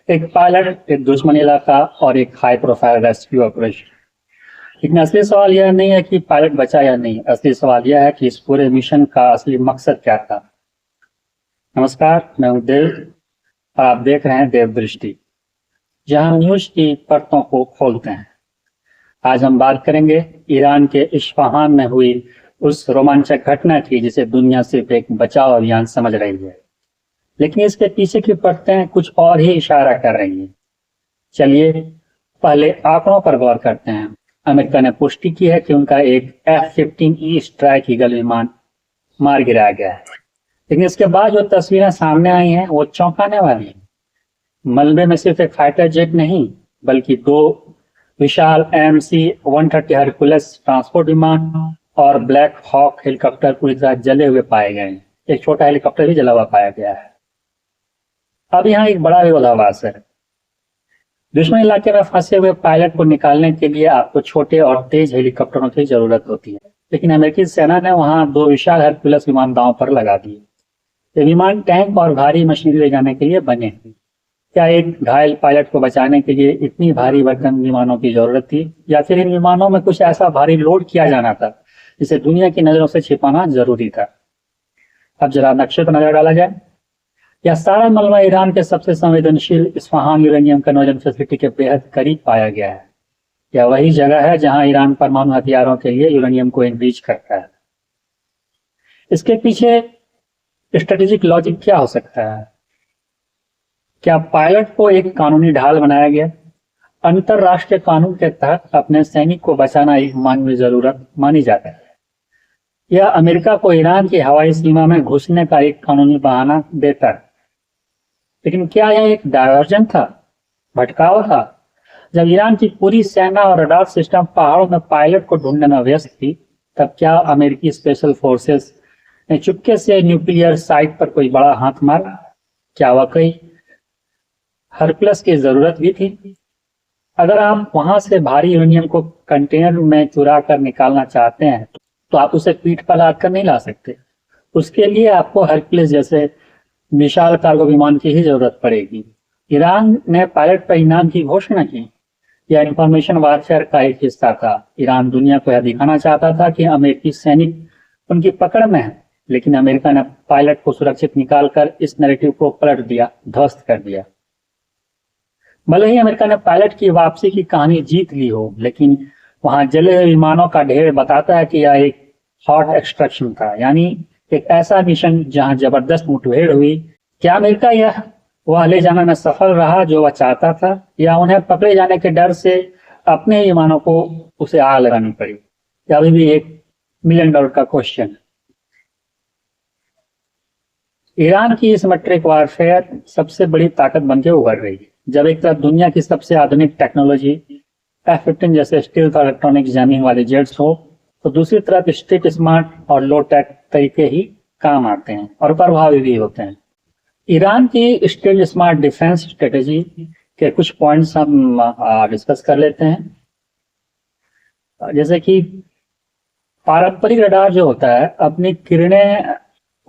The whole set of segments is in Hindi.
एक पायलट, एक दुश्मन इलाका और एक हाई प्रोफाइल रेस्क्यू ऑपरेशन। लेकिन असली सवाल यह नहीं है कि पायलट बचा या नहीं, असली सवाल यह है कि इस पूरे मिशन का असली मकसद क्या था। नमस्कार, मैं हूं देव और आप देख रहे हैं देव दृष्टि, जहां न्यूज की परतों को खोलते हैं। आज हम बात करेंगे ईरान के इस्फहान में हुई उस रोमांचक घटना की जिसे दुनिया सिर्फ एक बचाव अभियान समझ रही है, लेकिन इसके पीछे की परतें कुछ और ही इशारा कर रही हैं। चलिए पहले आंकड़ों पर गौर करते हैं। अमेरिका ने पुष्टि की है कि उनका एक F-15E स्ट्राइक ईगल विमान मार गिराया गया है, लेकिन इसके बाद जो तस्वीरें सामने आई हैं वो चौंकाने वाली हैं। मलबे में सिर्फ एक फाइटर जेट नहीं, बल्कि दो विशाल MC-130 हरकुलस ट्रांसपोर्ट विमान और ब्लैक हॉक हेलीकॉप्टर पूरी तरह जले हुए पाए गए हैं। एक छोटा हेलीकॉप्टर भी जला हुआ पाया गया है। अब यहाँ एक बड़ा विरोधाभास है। दुश्मन इलाके में फंसे हुए पायलट को निकालने के लिए आपको छोटे और तेज हेलीकॉप्टरों की जरूरत होती है, लेकिन अमेरिकी सेना ने वहां दो विशाल हरकुलस विमान दांव पर लगा दिए। ये विमान टैंक और भारी मशीनरी ले जाने के लिए बने हैं। क्या एक घायल पायलट को बचाने के लिए इतनी भारी भरकम विमानों की जरूरत थी, या फिर इन विमानों में कुछ ऐसा भारी लोड किया जाना था जिसे दुनिया की नजरों से छिपाना जरूरी था? अब जरा नक्शे पर नजर डाला जाए। यह सारा मलबा ईरान के सबसे संवेदनशील इस्फहान यूरेनियम कन्वर्जन फैसिलिटी के बेहद करीब पाया गया है। यह वही जगह है जहां ईरान परमाणु हथियारों के लिए यूरेनियम को एनरिच करता है। इसके पीछे स्ट्रेटेजिक लॉजिक क्या हो सकता है? क्या पायलट को एक कानूनी ढाल बनाया गया? अंतरराष्ट्रीय कानून के तहत अपने सैनिक को बचाना एक मानवीय जरूरत मानी जाती है। यह अमेरिका को ईरान की हवाई सीमा में घुसने का एक कानूनी बहाना देता है। लेकिन क्या यह एक डायवर्जन था, भटकाव था? जब ईरान की पूरी सेना और रडार सिस्टम पहाड़ों में पायलट को ढूंढने में व्यस्त थी, तब क्या अमेरिकी स्पेशल फोर्सेस ने चुपके से न्यूक्लियर साइट पर कोई बड़ा हाथ मारा? क्या वाकई हरकुलस की जरूरत भी थी? अगर आप वहां से भारी यूरेनियम को कंटेनर में चुरा कर निकालना चाहते हैं तो आप उसे पीठ पर लाद कर नहीं ला सकते। उसके लिए आपको हरकुलस जैसे विशाल कार्गो विमान की ही जरूरत पड़ेगी। ईरान ने पायलट पर इनाम की घोषणा की। यह इंफॉर्मेशन वारफेयर का एक हिस्सा था। ईरान दुनिया को यह दिखाना चाहता था कि अमेरिकी सैनिक उनकी पकड़ में है, लेकिन अमेरिका ने पायलट को सुरक्षित निकालकर इस नैरेटिव को पलट दिया, ध्वस्त कर दिया। भले ही अमेरिका ने पायलट की वापसी की कहानी जीत ली हो, लेकिन वहां जले हुए विमानों का ढेर बताता है कि यह एक हॉट एक्सट्रैक्शन था, यानी एक ऐसा मिशन जहां जबरदस्त मुठभेड़ हुई। क्या अमेरिका यह वह ले जाने में सफल रहा जो वह चाहता था, या उन्हें पकड़े जाने के डर से अपने विमानों को उसे आग लगानी पड़ी? यह अभी भी एक $1 मिलियन का क्वेश्चन है। ईरान की इस मट्रिक वारफेयर सबसे बड़ी ताकत बनकर उभर रही है। जब एक तरफ दुनिया की सबसे आधुनिक टेक्नोलॉजी F-15 जैसे स्टील्थ और इलेक्ट्रॉनिक जैमिंग वाले जेट्स हो, तो दूसरी तरफ स्ट्रिक्ट स्मार्ट और लो टेक तरीके ही काम आते हैं और प्रभावी भी होते हैं। ईरान की स्ट्रिक्ट स्मार्ट डिफेंस स्ट्रेटेजी के कुछ पॉइंट्स हम डिस्कस कर लेते हैं। जैसे कि पारंपरिक रडार जो होता है अपनी किरणें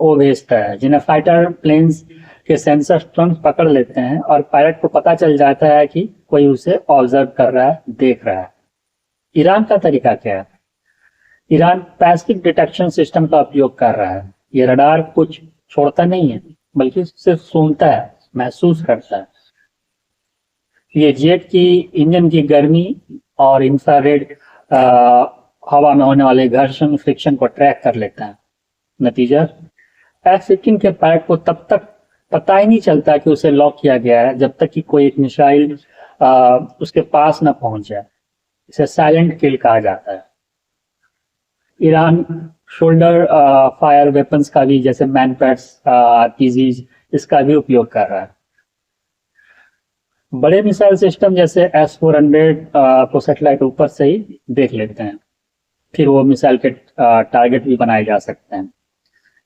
वो भेजता है, जिन्हें फाइटर प्लेन्स के सेंसर तुरंत पकड़ लेते हैं और पायलट को पता चल जाता है कि कोई उसे ऑब्जर्व कर रहा है, देख रहा है। ईरान का तरीका क्या है? ईरान पैसिव डिटेक्शन सिस्टम का उपयोग कर रहा है। ये रडार कुछ छोड़ता नहीं है, बल्कि सिर्फ सुनता है, महसूस करता है। ये जेट की इंजन की गर्मी और इंफ्रारेड हवा में होने वाले घर्षण फ्रिक्शन को ट्रैक कर लेता है। नतीजा, F-15 के पायलट को तब तक पता ही नहीं चलता कि उसे लॉक किया गया है जब तक कि कोई एक मिसाइल उसके पास न पहुंच जाए। इसे साइलेंट किल कहा जाता है। ईरान शोल्डर फायर वेपन्स का भी, जैसे मैनपैड्स, आरपीजीज, इसका भी उपयोग कर रहा है। बड़े मिसाइल सिस्टम जैसे S-400 को सैटेलाइट ऊपर से ही देख लेते हैं, फिर वो मिसाइल के टारगेट भी बनाए जा सकते हैं।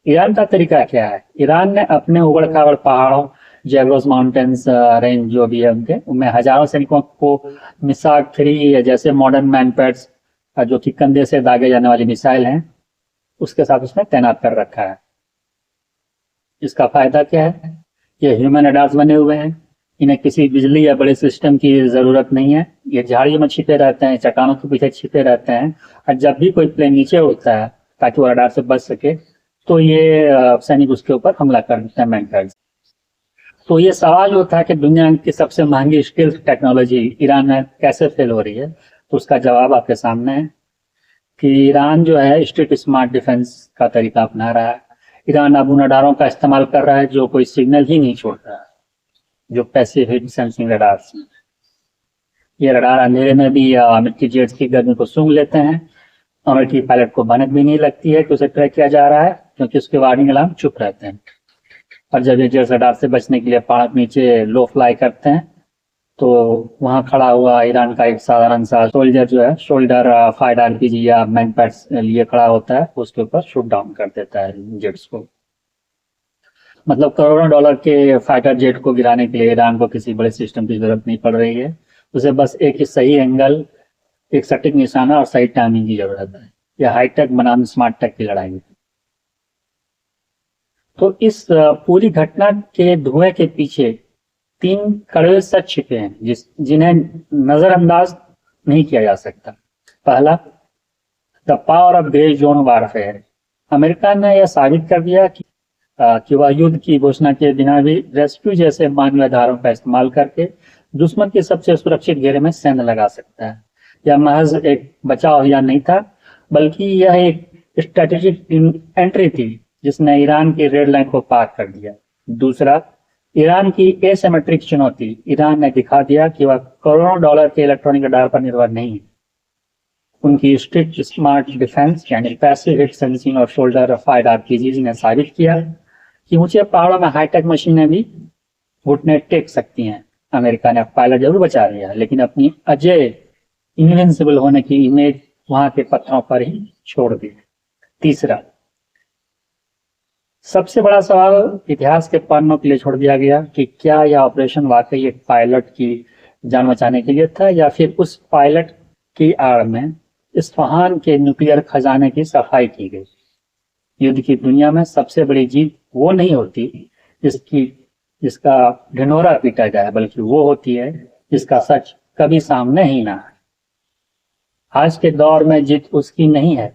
ईरान का तरीका क्या है? ईरान ने अपने उबड़ खाबड़ पहाड़ों, जैग्रोस माउंटेन्स रेंज जो भी है उनके, उनमें हजारों सैनिकों को मिसाग 3 जैसे मॉडर्न मैनपैड्स, जो कि कंधे से दागे जाने वाली मिसाइल हैं, उसके साथ उसमें तैनात कर रखा है। इसका फायदा क्या है? ये ह्यूमन रडार्स बने हुए हैं, इन्हें किसी बिजली या बड़े सिस्टम की जरूरत नहीं है। ये झाड़ियों में छिपे रहते हैं, चट्टानों के पीछे छिपे रहते हैं, और जब भी कोई प्लेन नीचे उड़ता है ताकि वो रडार से बच सके, तो ये सैनिक उसके ऊपर हमला कर देते हैं मैनपेड। तो ये सवाल उठा कि दुनिया की सबसे महंगी स्किल टेक्नोलॉजी ईरान में कैसे फेल हो रही है। तो उसका जवाब आपके सामने है कि ईरान जो है स्ट्रिक्ट स्मार्ट डिफेंस का तरीका अपना रहा है। ईरान अब उन रडारों का इस्तेमाल कर रहा है जो कोई सिग्नल ही नहीं छोड़ रहा है, जो पैसिव हीट सेंसिंग रडार। ये रडार अंधेरे में भी मिट्टी जेट्स की गर्मी को सूंघ लेते हैं। अमेरिकी पायलट को भनक भी नहीं लगती है कि उसे ट्रैक किया जा रहा है, क्योंकि उसके वार्निंग अलार्म चुप रहते हैं। और जब ये जेट्स रडार से बचने के लिए पहाड़ के नीचे लो फ्लाई करते हैं, तो वहां खड़ा हुआ ईरान का एक साधारण सा सोल्जर जो है शोल्डर फायर आरपीजी या मैनपैड्स लिए खड़ा होता है, उसके ऊपर शूट डाउन कर देता है जेट्स को। मतलब करोड़ों डॉलर के फाइटर जेट को गिराने के लिए ईरान को किसी बड़े सिस्टम की जरूरत नहीं पड़ रही है। उसे बस एक ही सही एंगल, एक सटीक निशाना और सही टाइमिंग की जरूरत है। यह हाईटेक बनाम स्मार्ट टेक की लड़ाई है। तो इस पूरी घटना के धुएं के पीछे 3 कड़वे सच छिपे हैं जिन्हें नजरअंदाज नहीं किया जा सकता। पहला, the power of grey zone warfare. America ने यह साबित कर दिया कि वह युद्ध की घोषणा के बिना भी रेस्क्यू जैसे मानवीय आधारों का इस्तेमाल करके दुश्मन के सबसे सुरक्षित घेरे में सैन्य लगा सकता है। यह महज एक बचाव अभियान नहीं था, बल्कि यह एक स्ट्रेटेजिक एंट्री थी जिसने ईरान की रेड लाइन को पार कर दिया। दूसरा, ईरान की एसिमेट्रिक चुनौती। ईरान ने दिखा दिया कि वह करोड़ों डॉलर के इलेक्ट्रॉनिक रडार पर निर्भर नहीं है। उनकी स्ट्रिक्ट स्मार्ट डिफेंस यानी पैसिव हिट सेंसिंग और शोल्डर फायर आरपीजी ने साबित किया कि ऊंचे पहाड़ों में हाईटेक मशीनें भी घुटने टेक सकती हैं। अमेरिका ने पायलट जरूर बचा लिया, लेकिन अपनी अजय इनविंसिबल होने की इमेज वहां के पत्थरों पर ही छोड़ दी। तीसरा, सबसे बड़ा सवाल इतिहास के पन्नों के लिए छोड़ दिया गया कि क्या यह ऑपरेशन वाकई एक पायलट की जान बचाने के लिए था, या फिर उस पायलट की आड़ में इस्फहान के न्यूक्लियर खजाने की सफाई की गई। युद्ध की दुनिया में सबसे बड़ी जीत वो नहीं होती जिसका ढिंढोरा पीटा जाए, बल्कि वो होती है जिसका सच कभी सामने ही ना आए। आज के दौर में जीत उसकी नहीं है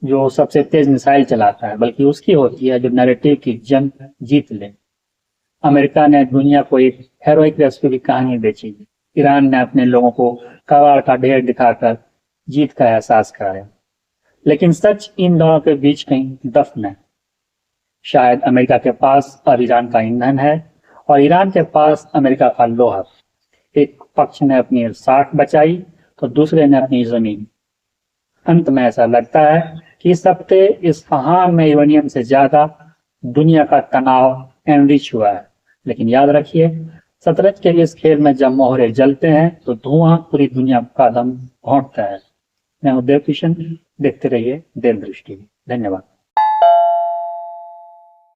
जो सबसे तेज मिसाइल चलाता है, बल्कि उसकी होती है जो नैरेटिव की जंग जीत ले। अमेरिका ने दुनिया को एक हेरोइक रेस्क्यू की कहानी बेची। ईरान ने अपने लोगों को कबाड़ का ढेर दिखाकर जीत का एहसास कराया। लेकिन सच इन दोनों के बीच कहीं दफन है। शायद अमेरिका के पास अब ईरान का ईंधन है और ईरान के पास अमेरिका का लोहा। एक पक्ष ने अपनी साख बचाई तो दूसरे ने अपनी जमीन। अंत में ऐसा लगता है कि इस हफ्ते इस्फहान में यूरेनियम से ज्यादा दुनिया का तनाव एनरिच हुआ है। लेकिन याद रखिए, शतरंज के इस खेल में जब मोहरे जलते हैं तो धुआं पूरी दुनिया का दम घोंटता है। मैं हूं देव किशन, देखते रहिए देव दृष्टि। धन्यवाद।